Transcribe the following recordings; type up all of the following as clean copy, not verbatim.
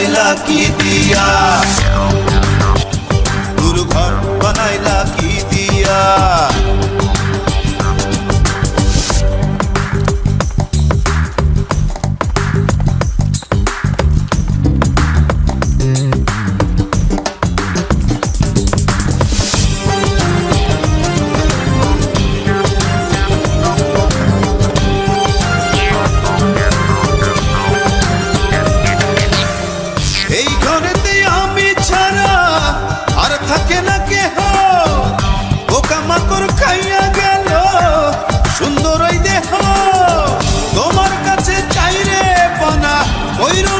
বানাইলা কি দিয়া, গুরু ঘর বানাইলা কি দিয়া। এই ঘরেতে আমি ছাড়া আর থাকে না কেহ, পোকামাকড় খাইয়া গেল সুন্দর ওই দেহ। তোমার কাছে চাইরে পানা, কইরো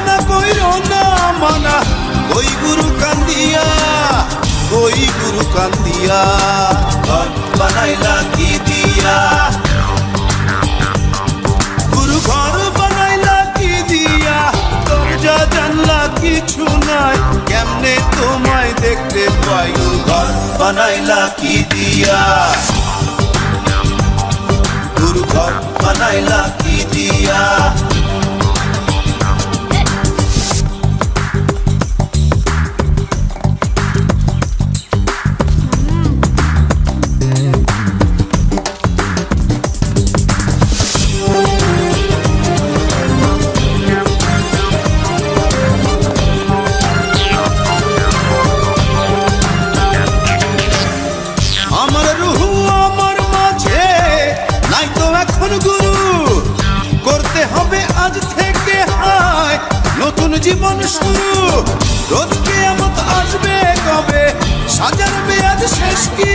না মানা, ওই গুরু কান্দিয়া, ওই গুরু কান্দিয়া। ঘর বানাইলা কি দিয়া, গুরু ঘর বানাইলা কি দিয়া। দরজা জানলা কিছু নাই, কেমনে তোমায় দেখতে পাই। গুরু ঘর বানাইলা কি দিয়া, গুরু ঘর বানাইলা কি দিয়া। আমার রুহু আমার মাঝে নাই তো এখন গুরু, করতে হবে আজ থেকে হায় নতুন জীবন শুরু। রোজ কিয়ামত আসবে কবে, সাজার মেয়াদ শেষ কি।